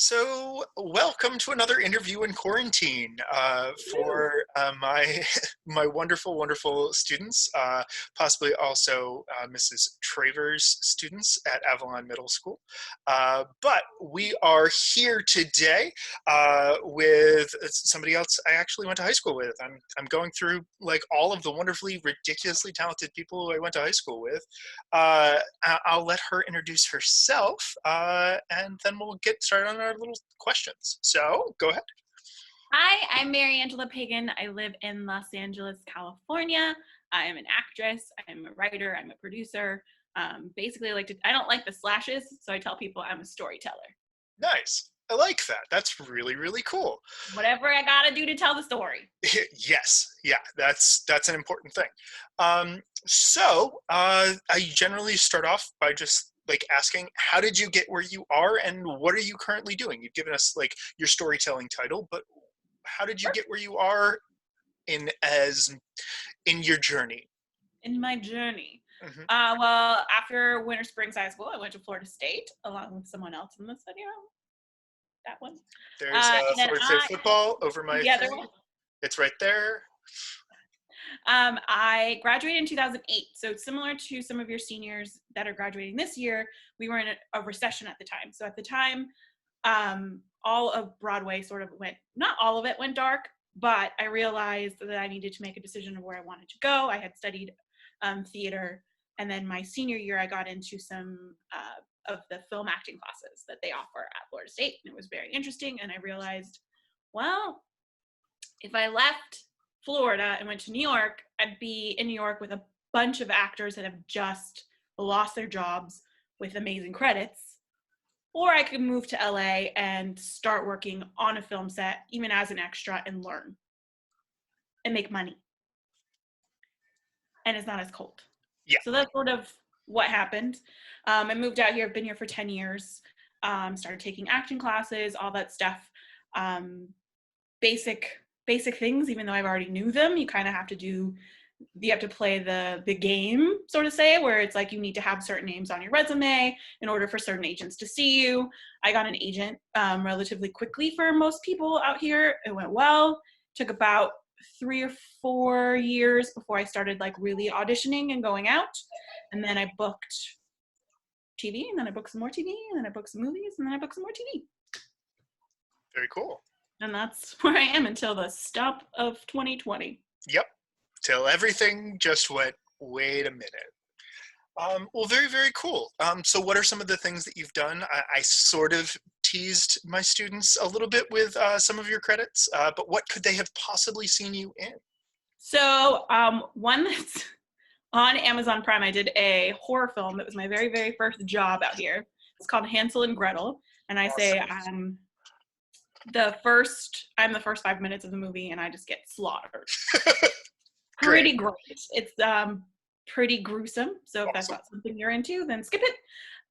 So, welcome to another interview in quarantine for my my wonderful, wonderful students, possibly also Mrs. Traver's students at Avalon Middle School. But we are here today with somebody else I actually went to high school with. I'm going through like all of the wonderfully, ridiculously talented people who I went to high school with. I'll let her introduce herself, and then we'll get started on our little questions. So go ahead. Hi, I'm Mariangela Pagan. I live in Los Angeles, California. I am an actress. I'm a writer. I'm a producer. Basically, I don't like the slashes, so I tell people I'm a storyteller. Nice. I like that. That's really, really cool. Whatever I gotta do to tell the story. Yes. Yeah, that's an important thing. I generally start off by just like asking, how did you get where you are and what are you currently doing? You've given us like your storytelling title, but how did you get where you are in your journey? In my journey. Mm-hmm. Well, after Winter Springs High School, I went to Florida State along with someone else in this video. That one. There's Florida State football over my thing. It's right there. I graduated in 2008, so similar to some of your seniors that are graduating this year, we were in a recession at the time. So at the time, all of Broadway sort of went, not all of it went dark, but I realized that I needed to make a decision of where I wanted to go. I had studied theater, and then my senior year, I got into some of the film acting classes that they offer at Florida State, and it was very interesting, and I realized, well, if I left Florida and went to New York, I'd be in New York with a bunch of actors that have just lost their jobs with amazing credits. Or I could move to LA and start working on a film set, even as an extra, and learn and make money. And it's not as cold. Yeah. So that's sort of what happened. I moved out here. I've been here for 10 years. Started taking acting classes, all that stuff. Basic things, even though I've already knew them. You kind of have to play the game, sort of say, where it's like you need to have certain names on your resume in order for certain agents to see you. I got an agent relatively quickly for most people out here. It went well. Took about 3 or 4 years before I started like really auditioning and going out. And then I booked TV, and then I booked some more TV, and then I booked some movies, and then I booked some more TV. Very cool. And that's where I am until the stop of 2020. Yep. Till everything just went, wait a minute. Well, very, very cool. So what are some of the things that you've done? I sort of teased my students a little bit with some of your credits, but what could they have possibly seen you in? So one that's on Amazon Prime, I did a horror film. That was my very, very first job out here. It's called Hansel and Gretel. And I say the first 5 minutes of the movie and I just get slaughtered. Pretty great. It's pretty gruesome. So if that's not something you're into, then skip it.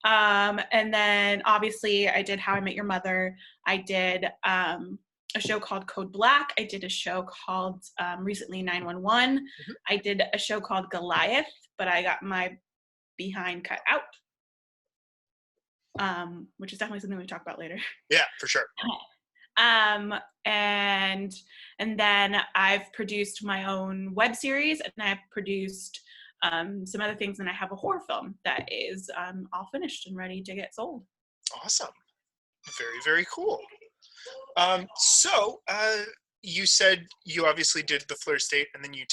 And then obviously I did How I Met Your Mother. I did a show called Code Black. I did a show called recently 911. Mm-hmm. I did a show called Goliath, but I got my behind cut out, which is definitely something we talk about later. Yeah, for sure. And then I've produced my own web series, and I've produced some other things, and I have a horror film that is all finished and ready to get sold. Awesome. Very, very cool. So you said you obviously did the Florida State, and then you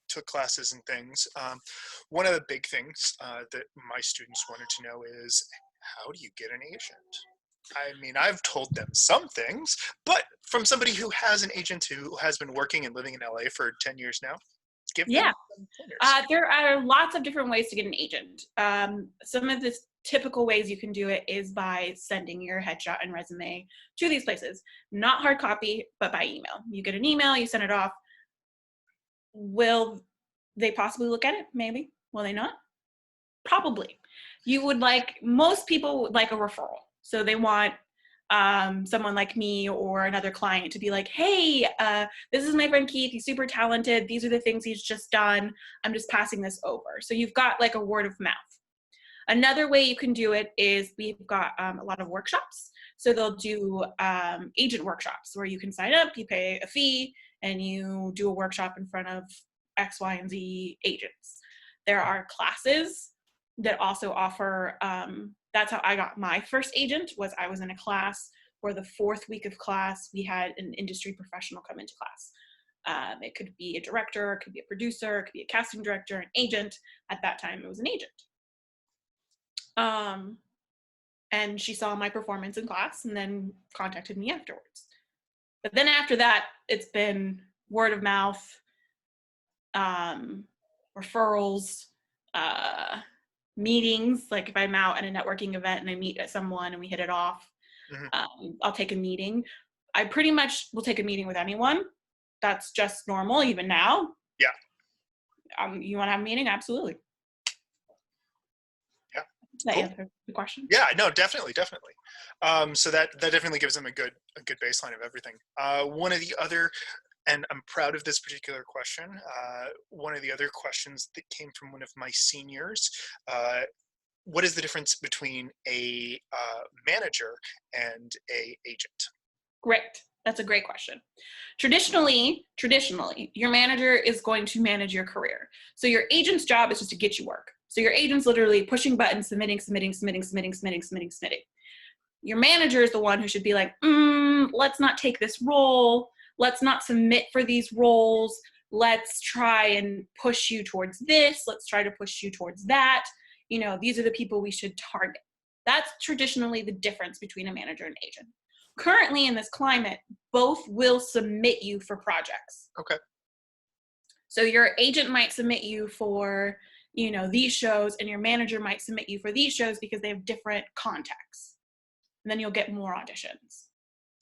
took classes and things. One of the big things that my students wanted to know is, how do you get an agent? I mean, I've told them some things, but from somebody who has an agent who has been working and living in LA for 10 years now, give them some pointers. There are lots of different ways to get an agent. Some of the typical ways you can do it is by sending your headshot and resume to these places. Not hard copy, but by email. You get an email, you send it off. Will they possibly look at it? Maybe. Will they not? Probably. Most people would like a referral. So they want someone like me or another client to be like, hey, this is my friend Keith. He's super talented. These are the things he's just done. I'm just passing this over. So you've got like a word of mouth. Another way you can do it is we've got a lot of workshops. So they'll do agent workshops where you can sign up, you pay a fee, and you do a workshop in front of X, Y, and Z agents. There are classes that also offer, that's how I got my first agent, was I was in a class where the 4th week of class, we had an industry professional come into class. It could be a director, it could be a producer, it could be a casting director, an agent. At that time, it was an agent. And she saw my performance in class and then contacted me afterwards. But then after that, it's been word of mouth, referrals, meetings. Like if I'm out at a networking event and I meet someone and we hit it off, I'll take a meeting. I pretty much will take a meeting with anyone. That's just normal, even now. Yeah. You want to have a meeting? Absolutely. Yeah. Does that Cool. answer the question? Yeah, no, definitely. So that definitely gives them a good baseline of everything. One of the other, and I'm proud of this particular question, one of the other questions that came from one of my seniors, what is the difference between a manager and a agent? Great. That's a great question. Traditionally, your manager is going to manage your career. So your agent's job is just to get you work. So your agent's literally pushing buttons, submitting. Your manager is the one who should be like, let's not take this role. Let's not submit for these roles. Let's try and push you towards this. Let's try to push you towards that. You know, these are the people we should target. That's traditionally the difference between a manager and agent. Currently in this climate, both will submit you for projects. Okay. So your agent might submit you for, you know, these shows, and your manager might submit you for these shows because they have different contacts. And then you'll get more auditions.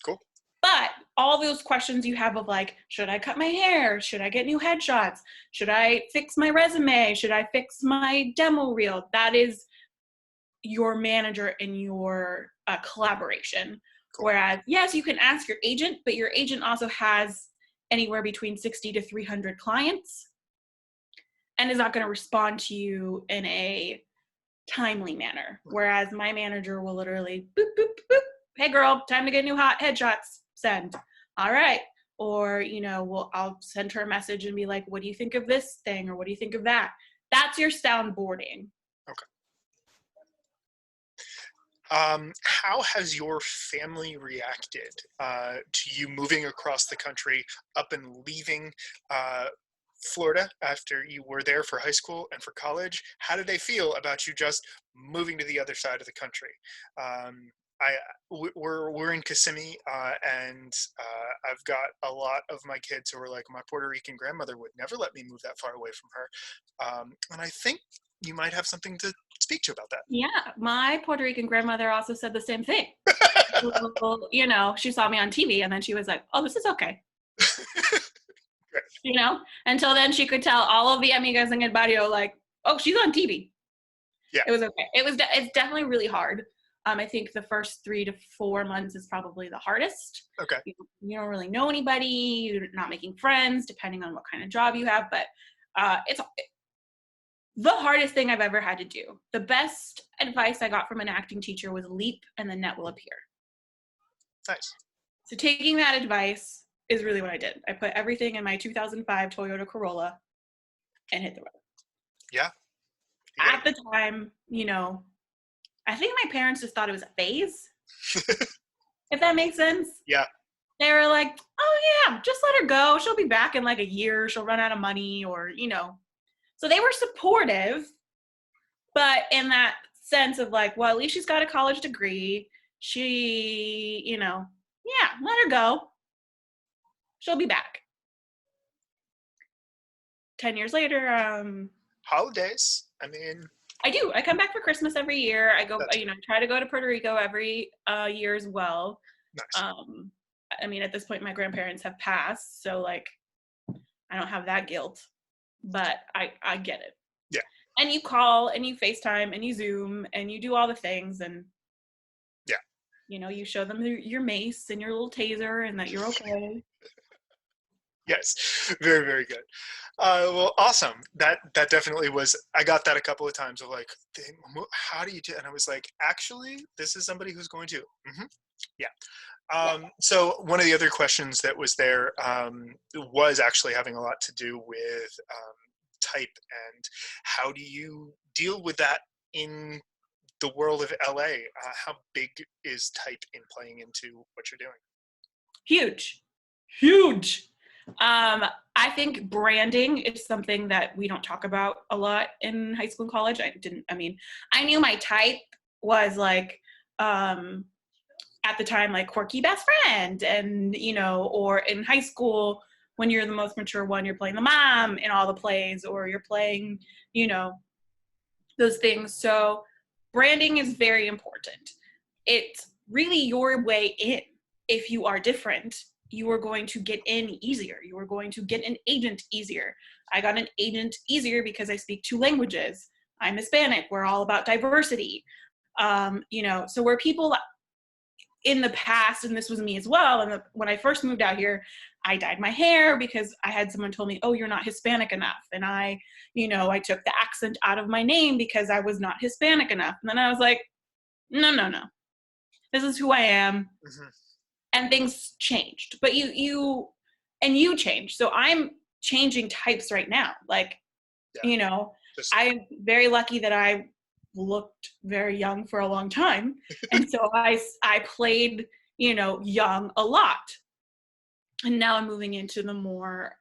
Cool. But all those questions you have of like, should I cut my hair? Should I get new headshots? Should I fix my resume? Should I fix my demo reel? That is your manager and your collaboration. Cool. Whereas, yes, you can ask your agent, but your agent also has anywhere between 60 to 300 clients and is not going to respond to you in a timely manner. Whereas my manager will literally boop, boop, boop. Hey girl, time to get new hot headshots. Send. All right. Or, you know, I'll send her a message and be like, what do you think of this thing? Or what do you think of that? That's your soundboarding. Okay. How has your family reacted to you moving across the country, up and leaving Florida after you were there for high school and for college? How did they feel about you just moving to the other side of the country? We're in Kissimmee, and I've got a lot of my kids who are like, my Puerto Rican grandmother would never let me move that far away from her. And I think you might have something to speak to about that. Yeah, my Puerto Rican grandmother also said the same thing. Well, you know, she saw me on TV and then she was like, oh, this is okay. You know, until then she could tell all of the amigas in el barrio, like, oh, she's on TV. Yeah. It was okay. It's definitely really hard. I think the first 3 to 4 months is probably the hardest. Okay. You don't really know anybody. You're not making friends, depending on what kind of job you have. But it's the hardest thing I've ever had to do. The best advice I got from an acting teacher was leap and the net will appear. Nice. So taking that advice is really what I did. I put everything in my 2005 Toyota Corolla and hit the road. Yeah. At the time, you know, I think my parents just thought it was a phase, if that makes sense. Yeah. They were like, oh yeah, just let her go. She'll be back in like a year. She'll run out of money, or, you know. So they were supportive, but in that sense of like, well, at least she's got a college degree. She, you know, yeah, let her go. She'll be back. 10 years later, holidays. I mean, I do. I come back for Christmas every year. I go, you know, try to go to Puerto Rico every year as well. Nice. I mean, at this point, my grandparents have passed, so like, I don't have that guilt, but I get it. Yeah. And you call and you FaceTime and you Zoom and you do all the things, and yeah, you know, you show them your mace and your little taser and that you're okay. Yes, very, very good. Well, awesome. That definitely was. I got that a couple of times of like, how do you do? And I was like, actually, this is somebody who's going to. Yeah. Yeah. So one of the other questions that was there was actually having a lot to do with type and how do you deal with that in the world of LA? How big is type in playing into what you're doing? Huge, huge. I think branding is something that we don't talk about a lot in high school and college. I knew my type was like, at the time, like quirky best friend, and or in high school when you're the most mature one, you're playing the mom in all the plays, or you're playing, those things. So branding is very important. It's really your way in. If you are different, you are going to get in easier. You are going to get an agent easier. I got an agent easier because I speak 2 languages. I'm Hispanic. We're all about diversity. So where people in the past, and this was me as well, and when I first moved out here, I dyed my hair because I had someone told me, oh, you're not Hispanic enough. And I took the accent out of my name because I was not Hispanic enough. And then I was like, no. This is who I am. Mm-hmm. And things changed. But you changed. So I'm changing types right now. Like, I'm very lucky that I looked very young for a long time. And so I played, young a lot. And now I'm moving into the more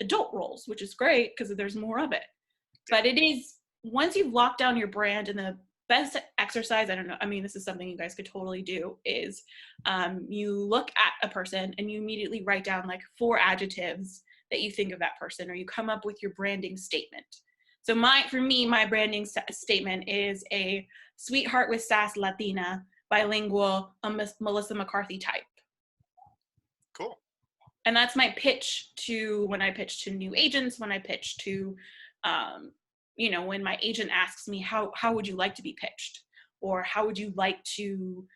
adult roles, which is great because there's more of it. But it is, once you've locked down your brand, and the best exercise, I don't know, I mean, this is something you guys could totally do, is you look at a person and you immediately write down like 4 adjectives that you think of that person, or you come up with your branding statement. So for me, my branding statement is a sweetheart with sass Latina, bilingual, a Melissa McCarthy type. Cool. And that's my pitch when I pitch to new agents, when I pitch to, when my agent asks me, how would you like to be pitched? Or how would you like to,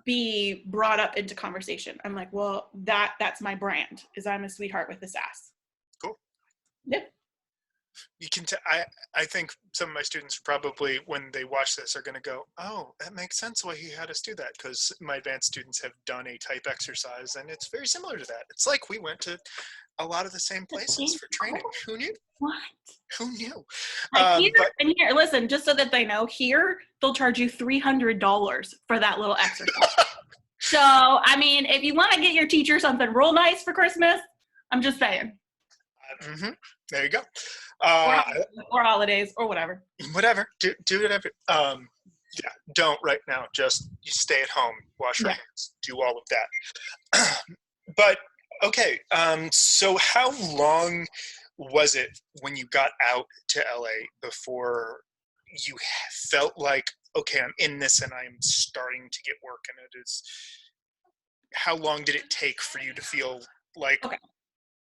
be brought up into conversation? I'm like, well, that's my brand, is I'm a sweetheart with a sass. Cool. Yeah. You can. I think some of my students probably, when they watch this, are going to go, "Oh, that makes sense why he had us do that." Because my advanced students have done a type exercise, and it's very similar to that. It's like we went to a lot of the same places for training. Who knew? What? Who knew? Here, listen, just so that they know, here they'll charge you $300 for that little exercise. So, I mean, if you want to get your teacher something real nice for Christmas, I'm just saying. There you go. Or holidays, or whatever. Whatever. Do whatever. Yeah, don't right now. Just you stay at home, wash your hands, do all of that. But okay, so how long was it when you got out to LA before you felt like, okay, I'm in this and I'm starting to get work, and it is? How long did it take for you to feel like? Okay.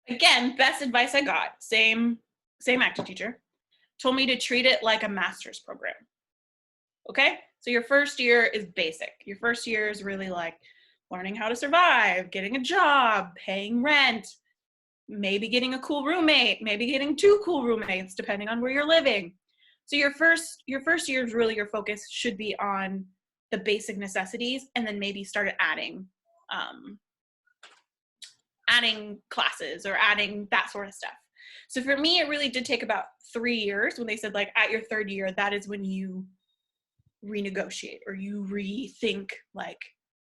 Again, best advice I got, same acting teacher, told me to treat it like a master's program. Okay? So your first year is basic. Your first year is really like learning how to survive, getting a job, paying rent, maybe getting a cool roommate, maybe getting 2 cool roommates, depending on where you're living. So your first year is really, your focus should be on the basic necessities, and then maybe start adding classes or adding that sort of stuff. So for me, it really did take about 3 years, when they said like at your 3rd year, that is when you renegotiate or you rethink, like,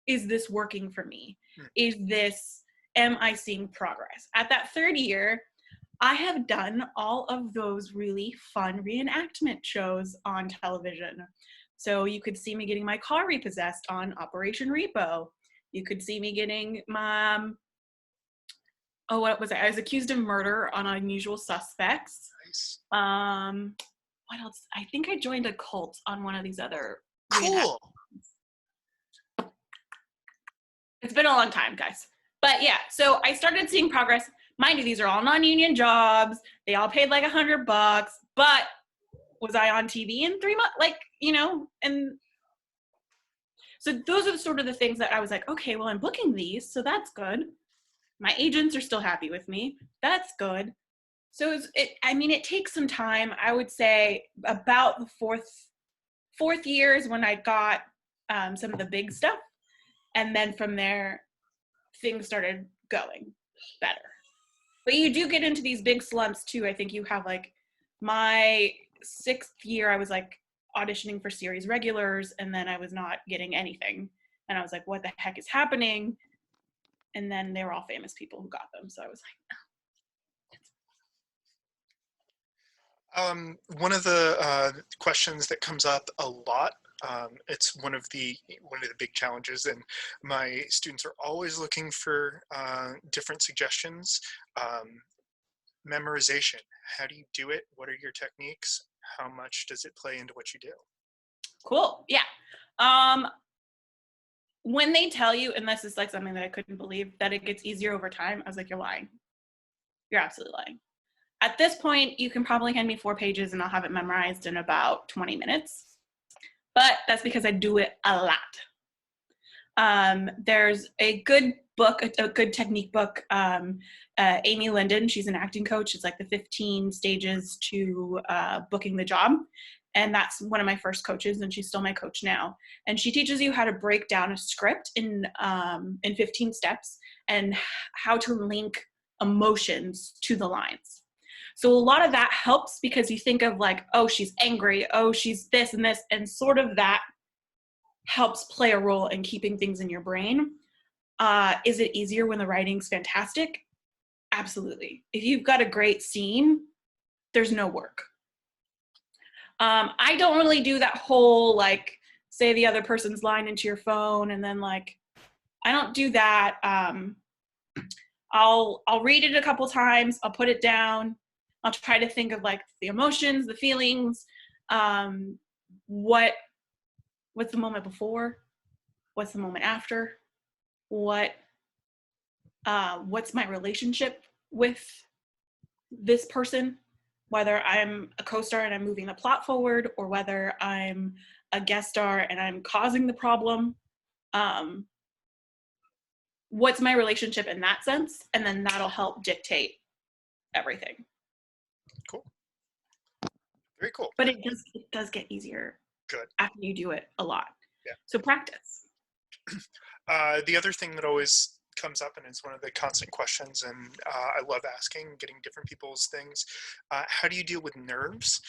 is this working for me? Am I seeing progress? At that 3rd year, I have done all of those really fun reenactment shows on television. So you could see me getting my car repossessed on Operation Repo. You could see me getting my, what was it? I was accused of murder on Unusual Suspects. Nice. What else? I think I joined a cult on one of these other. Cool. It's been a long time, guys. But yeah, so I started seeing progress. Mind you, these are all non-union jobs. They all paid like $100, but was I on TV in 3 months? Like, and So those are the sort of the things that I was like, okay, well, I'm booking these, so that's good. My agents are still happy with me. That's good. So it takes some time. I would say about the fourth year is when I got some of the big stuff. And then from there, things started going better. But you do get into these big slumps too. I think you have like my 6th year, I was like auditioning for series regulars, and then I was not getting anything. And I was like, what the heck is happening? And then they were all famous people who got them. So I was One of the questions that comes up a lot, it's one of the big challenges, and my students are always looking for different suggestions. Memorization. How do you do it? What are your techniques? How much does it play into what you do? cool. Yeah. When they tell you, and this is like something that I couldn't believe, that it gets easier over time, I was like, you're lying. You're absolutely lying. At this point, you can probably hand me 4 pages and I'll have it memorized in about 20 minutes. But that's because I do it a lot. There's a good book, a good technique book. Amy Linden, she's an acting coach. It's like the 15 stages to booking the job. And that's one of my first coaches, and she's still my coach now. And she teaches you how to break down a script in 15 steps and how to link emotions to the lines. So a lot of that helps because you think of like, oh, she's angry, oh, she's this and this, and sort of that helps play a role in keeping things in your brain. Is it easier when the writing's fantastic? Absolutely. If you've got a great scene, there's no work. I don't really do that whole like say the other person's line into your phone and then like I don't do that. I'll read it a couple times. I'll put it down. I'll try to think of like the emotions, the feelings. What's the moment before? What's the moment after? What's my relationship with this person? Whether I'm a co-star and I'm moving the plot forward, or whether I'm a guest star and I'm causing the problem. What's my relationship in that sense? And then that'll help dictate everything. Cool. Very cool. But it does get easier. Good. After you do it a lot. Yeah. So practice. The other thing that always comes up, and it's one of the constant questions, and I love asking, getting different people's things. How do you deal with nerves?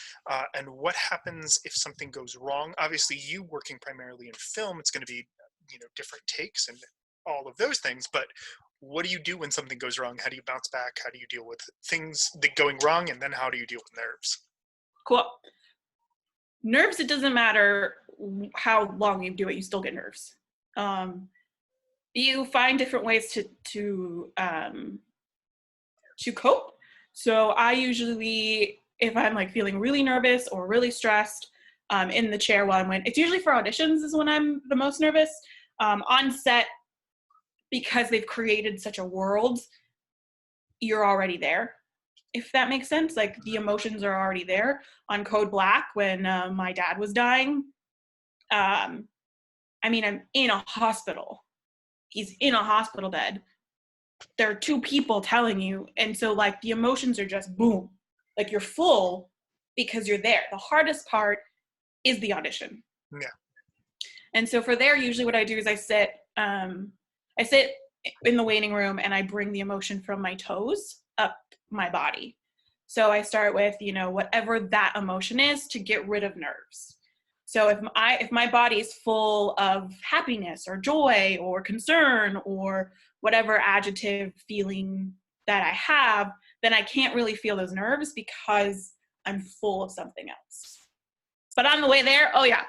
And what happens if something goes wrong? Obviously, you working primarily in film, it's going to be, different takes and all of those things. But what do you do when something goes wrong? How do you bounce back? How do you deal with things that going wrong? And then how do you deal with nerves? Cool. Nerves, it doesn't matter how long you do it, you still get nerves. You find different ways to cope. So I usually, if I'm like feeling really nervous or really stressed, in the chair while I'm it's usually for auditions is when I'm the most nervous. On set, because they've created such a world, you're already there. If that makes sense, like the emotions are already there. On Code Black, when my dad was dying, I'm in a hospital. He's in a hospital bed. There are 2 people telling you. And so like the emotions are just boom, like you're full because you're there. The hardest part is the audition. Yeah. And so for there, usually what I do is I sit in the waiting room and I bring the emotion from my toes up my body. So I start with, whatever that emotion is to get rid of nerves. So if my body is full of happiness or joy or concern or whatever adjective feeling that I have, then I can't really feel those nerves because I'm full of something else. But on the way there, oh yeah,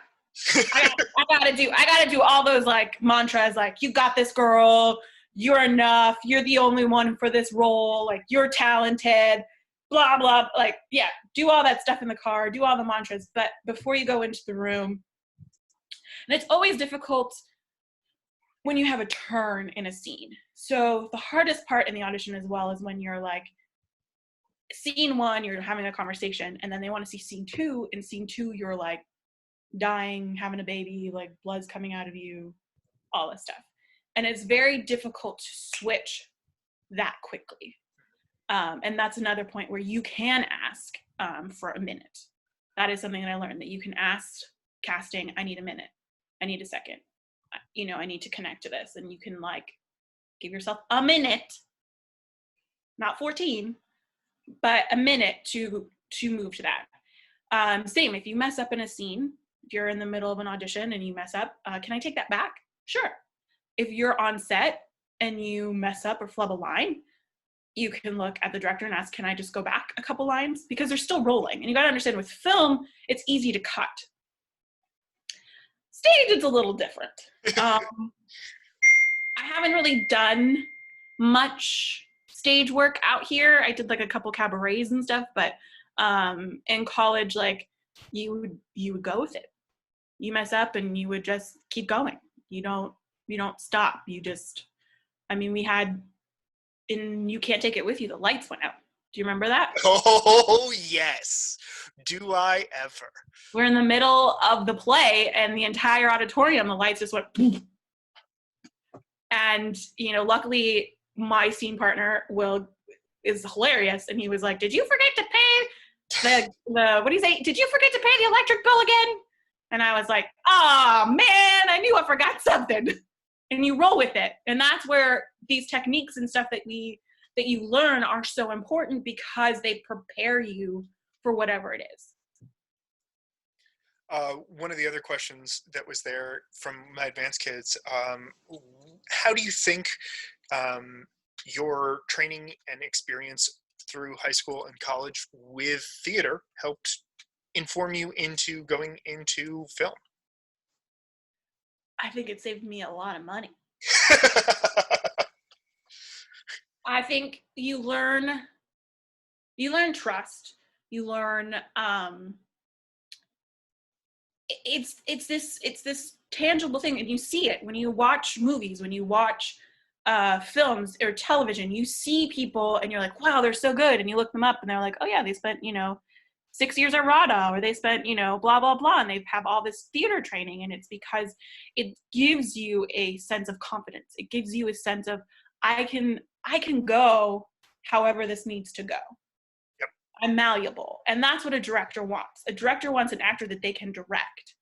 I gotta do all those like mantras, like you got this, girl, you're enough, you're the only one for this role, like you're talented, blah, blah, like, yeah, do all that stuff in the car, do all the mantras, but before you go into the room, and it's always difficult when you have a turn in a scene. So the hardest part in the audition as well is when you're like, scene 1, you're having a conversation, and then they want to see scene 2, and scene 2, you're like dying, having a baby, like blood's coming out of you, all this stuff. And it's very difficult to switch that quickly. And that's another point where you can ask for a minute. That is something that I learned, that you can ask casting, I need a minute, I need a second, I need to connect to this. And you can like give yourself a minute, not 14, but a minute to move to that. Same, if you mess up in a scene, if you're in the middle of an audition and you mess up, can I take that back? Sure. If you're on set and you mess up or flub a line, you can look at the director and ask, can I just go back a couple lines? Because they're still rolling. And you got to understand, with film, it's easy to cut. Stage, it's a little different. I haven't really done much stage work out here. I did like a couple cabarets and stuff, but in college, like you would go with it. You mess up and you would just keep going. You don't stop. We had in You Can't Take It With You, the lights went out. Do you remember that? Oh, yes. Do I ever. We're in the middle of the play and the entire auditorium, the lights just went boom. And, luckily my scene partner, Will, is hilarious. And he was like, did you forget to pay what do you say? Did you forget to pay the electric bill again? And I was like, oh man, I knew I forgot something. And you roll with it. And that's where these techniques and stuff that you learn are so important, because they prepare you for whatever it is. One of the other questions that was there from my advanced kids, how do you think your training and experience through high school and college with theater helped inform you into going into film? I think it saved me a lot of money. I think you learn trust. You learn it's this tangible thing, and you see it when you watch movies, when you watch films or television. You see people and you're like, wow, they're so good, and you look them up and they're like, oh yeah, they spent 6 years at RADA, or they spent blah blah blah, and they have all this theater training. And it's because it gives you a sense of confidence. It gives you a sense of, I can go however this needs to go. Yep. I'm malleable. And that's what a director wants. A director wants an actor that they can direct.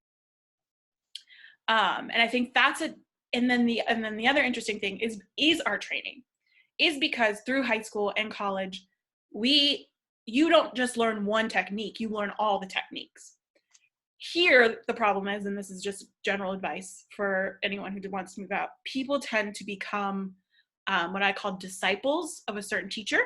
And I think that's it. And then the other interesting thing is our training, is because through high school and college, you don't just learn one technique, you learn all the techniques. Here, the problem is, and this is just general advice for anyone who wants to move out, people tend to become what I call disciples of a certain teacher.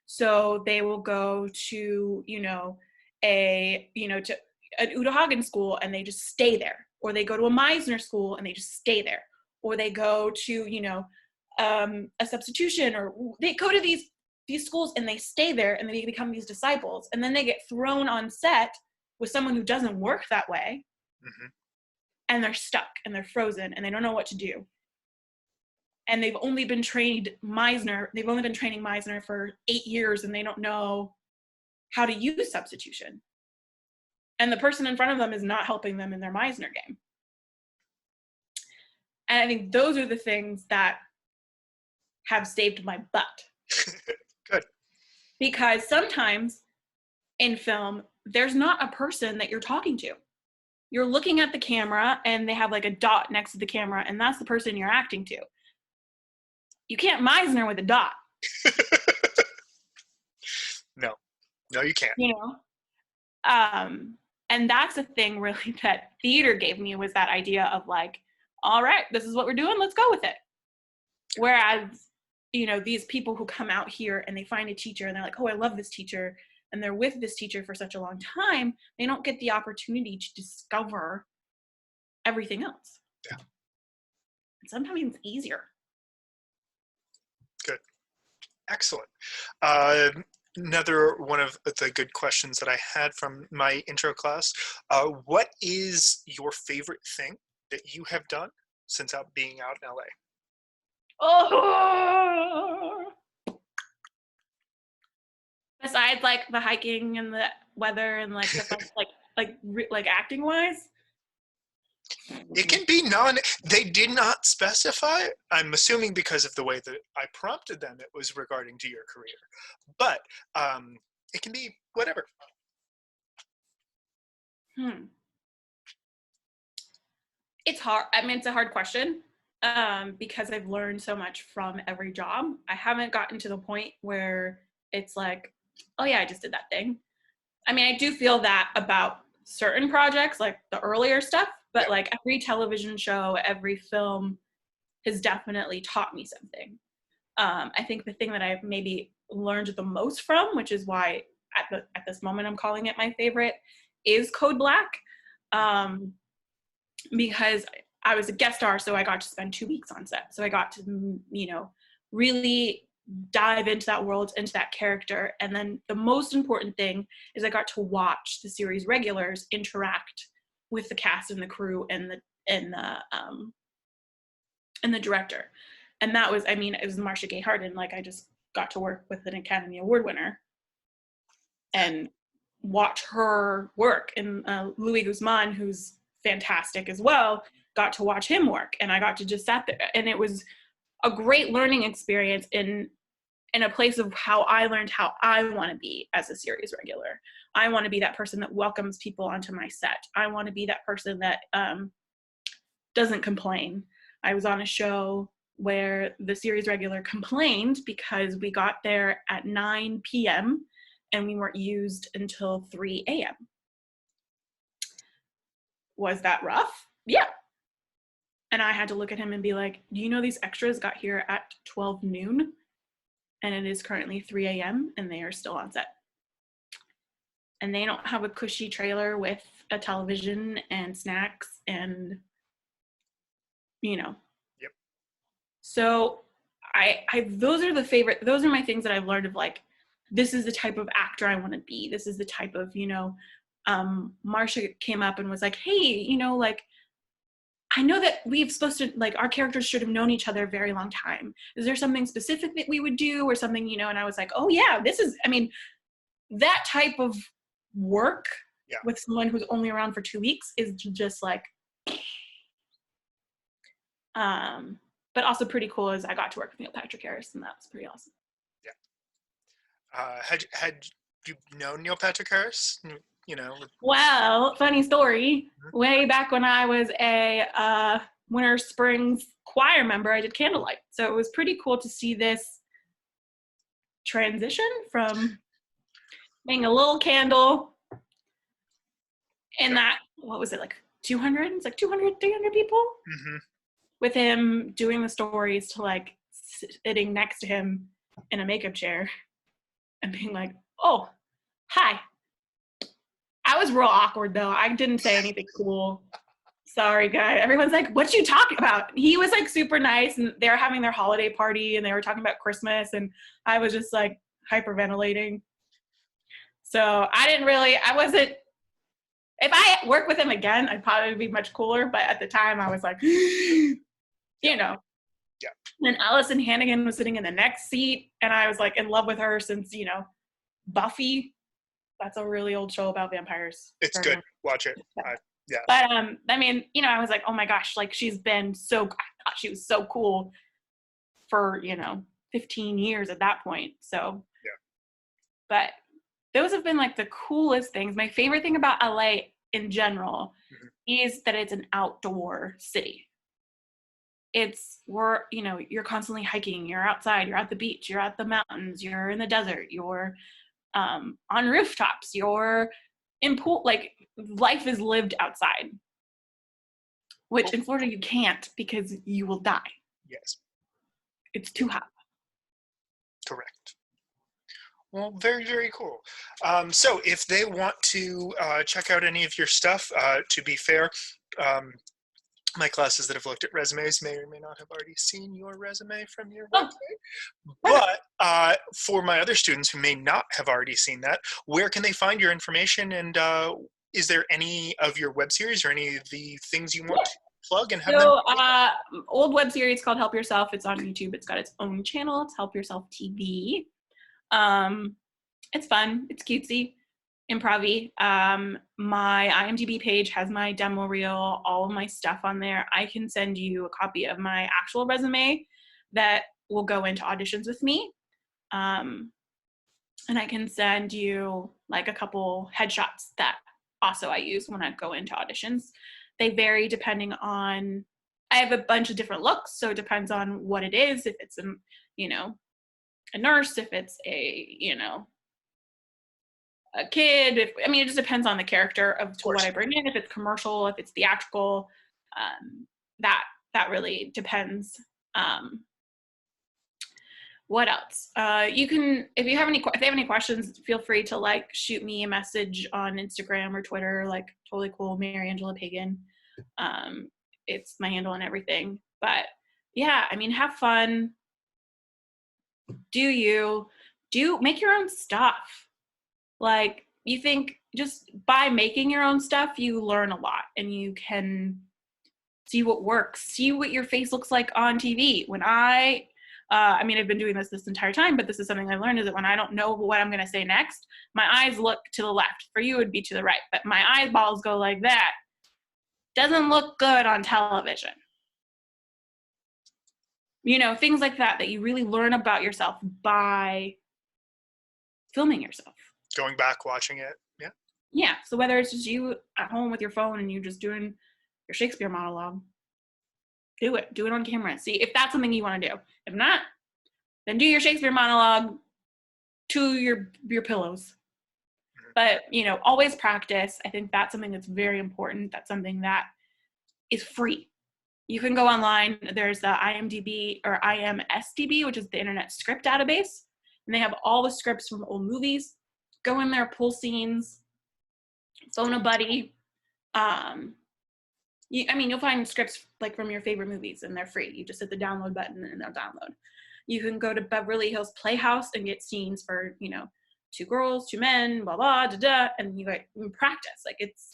So they will go to, to an Uta Hagen school and they just stay there. Or they go to a Meisner school and they just stay there. Or they go to, a substitution, or they go to these schools and they stay there and they become these disciples. And then they get thrown on set with someone who doesn't work that way. Mm-hmm. And they're stuck and they're frozen and they don't know what to do. And they've only been training Meisner for 8 years, and they don't know how to use substitution. And the person in front of them is not helping them in their Meisner game. And I think those are the things that have saved my butt. Good. Because sometimes in film, there's not a person that you're talking to. You're looking at the camera and they have like a dot next to the camera, and that's the person you're acting to. You can't Meisner with a dot. No, you can't. And that's the thing really that theater gave me, was that idea of like, all right, this is what we're doing, let's go with it. Whereas, these people who come out here and they find a teacher and they're like, oh, I love this teacher, and they're with this teacher for such a long time, they don't get the opportunity to discover everything else. Yeah. And sometimes it's easier. Good. Excellent. Another one of the good questions that I had from my intro class, what is your favorite thing that you have done since being out in LA? Oh! Besides like the hiking and the weather and like the like like acting wise. It can be they did not specify. I'm assuming because of the way that I prompted them, it was regarding to your career. But it can be whatever. It's hard. I mean, it's a hard question because I've learned so much from every job. I haven't gotten to the point where it's like, oh yeah, I just did that thing. I mean, I do feel that about certain projects, like the earlier stuff, but like every television show, every film has definitely taught me something. I think the thing that I've maybe learned the most from, which is why at this moment I'm calling it my favorite, is Code Black. Because I was a guest star, so I got to spend 2 weeks on set. So I got to, really dive into that world, into that character. And then the most important thing is I got to watch the series regulars interact with the cast and the crew and the director. And that was, it was Marcia Gay Harden. Like, I just got to work with an Academy Award winner and watch her work. And Louis Guzman, who's fantastic as well, got to watch him work, and I got to just sat there, and it was a great learning experience in a place of how I learned how I want to be as a series regular. I want to be that person that welcomes people onto my set. I want to be that person that doesn't complain. I was on a show where the series regular complained because we got there at 9 p.m. and we weren't used until 3 a.m. Was that rough? Yeah. And I had to look at him and be like, do you know these extras got here at 12 noon? And it is currently 3 a.m. and they are still on set. And they don't have a cushy trailer with a television and snacks and, Yep. So those are my things that I've learned of, like, this is the type of actor I want to be. This is the type of, Marcia came up and was like, hey, like, I know that we've supposed to, like, our characters should have known each other a very long time. Is there something specific that we would do or something, and I was like, oh yeah, that type of work with someone who's only around for 2 weeks is just like, but also pretty cool is I got to work with Neil Patrick Harris, and that was pretty awesome. Yeah. Had you known Neil Patrick Harris? Well, funny story. Way back when I was a Winter Springs choir member, I did candlelight. So it was pretty cool to see this transition from being a little candle in that, what was it, like 200? It's like 200, 300 people? Mm-hmm. With him doing the stories to, like, sitting next to him in a makeup chair and being like, oh, hi. I was real awkward, though. I didn't say anything cool. Sorry, guys. Everyone's like, what you talking about? He was, like, super nice, and they were having their holiday party, and they were talking about Christmas, and I was just, like, hyperventilating. So I wasn't, if I worked with him again, I'd probably be much cooler, but at the time, I was like, Yeah. And Allison Hannigan was sitting in the next seat, and I was, like, in love with her since, Buffy. That's a really old show about vampires. It's good. Watch it. Yeah. But I was like, oh my gosh, like, she was so cool for 15 years at that point. So but those have been, like, the coolest things. My favorite thing about LA in general is that it's an outdoor city. You're constantly hiking, you're outside, you're at the beach, you're at the mountains, you're in the desert, you're on rooftops, you're in pool, like, life is lived outside, which in Florida you can't because you will die. Yes. It's too hot. Correct. Well, very, very cool. So if they want to check out any of your stuff, to be fair, my classes that have looked at resumes may or may not have already seen your resume from your website. But for my other students who may not have already seen that, where can they find your information? And is there any of your web series or any of the things you want to plug and have them? Old web series called Help Yourself. It's on YouTube. It's got its own channel. It's Help Yourself TV. It's fun. It's cutesy. improv-y. My IMDb page has my demo reel, all of my stuff on there. I can send you a copy of my actual resume that will go into auditions with me. And I can send you like a couple headshots that also I use when I go into auditions. They vary depending on, I have a bunch of different looks, so it depends on what it is. If it's a nurse, if it's a kid, it just depends on the character of what I bring in. If it's commercial, if it's theatrical, that really depends. What else? You can, if they have any questions, feel free to like shoot me a message on Instagram or Twitter, like totally cool, Mariangela Pagan. It's my handle and everything. But yeah, have fun. Make your own stuff. Like, you think just by making your own stuff, you learn a lot and you can see what works, see what your face looks like on TV. When I've been doing this entire time, but this is something I learned, is that when I don't know what I'm going to say next, my eyes look to the left. For you, it would be to the right, but my eyeballs go like that. Doesn't look good on television. Things like that you really learn about yourself by filming yourself. Going back, watching it. Yeah. Yeah. So whether it's just you at home with your phone and you just doing your Shakespeare monologue, do it on camera. See if that's something you want to do. If not, then do your Shakespeare monologue to your pillows. But, always practice. I think that's something that's very important. That's something that is free. You can go online. There's the IMDb or IMSDB, which is the Internet Script Database. And they have all the scripts from old movies. Go in there, pull scenes, phone a buddy. You'll find scripts like from your favorite movies, and they're free. You just hit the download button and they'll download. You can go to Beverly Hills Playhouse and get scenes for, 2 girls, 2 men, blah, blah, da, da, and you practice.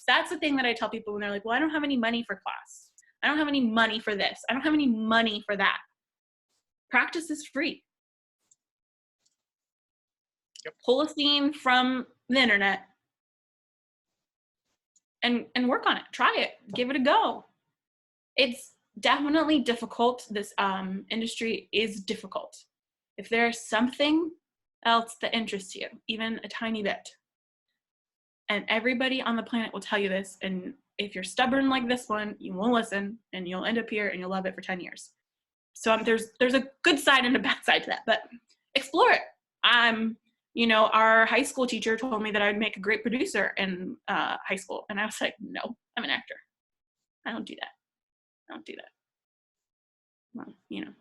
That's the thing that I tell people when they're like, well, I don't have any money for class. I don't have any money for this. I don't have any money for that. Practice is free. Yep. Pull a scene from the internet and work on it. Try it. Give it a go. It's definitely difficult. This industry is difficult. If there's something else that interests you, even a tiny bit, and everybody on the planet will tell you this, and if you're stubborn like this one, you won't listen, and you'll end up here and you'll love it for 10 years. So there's a good side and a bad side to that, but explore it. Our high school teacher told me that I'd make a great producer in high school, and I was like, no, I'm an actor. I don't do that. Well,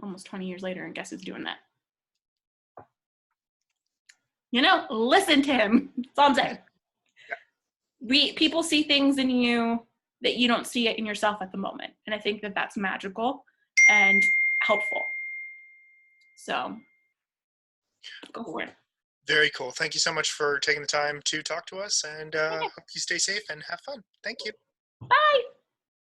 almost 20 years later, and guess who's doing that? Listen to him. That's all I'm saying. People see things in you that you don't see it in yourself at the moment. And I think that that's magical and helpful. So go for it. Very cool. Thank you so much for taking the time to talk to us, and hope you stay safe and have fun. Thank you. Bye.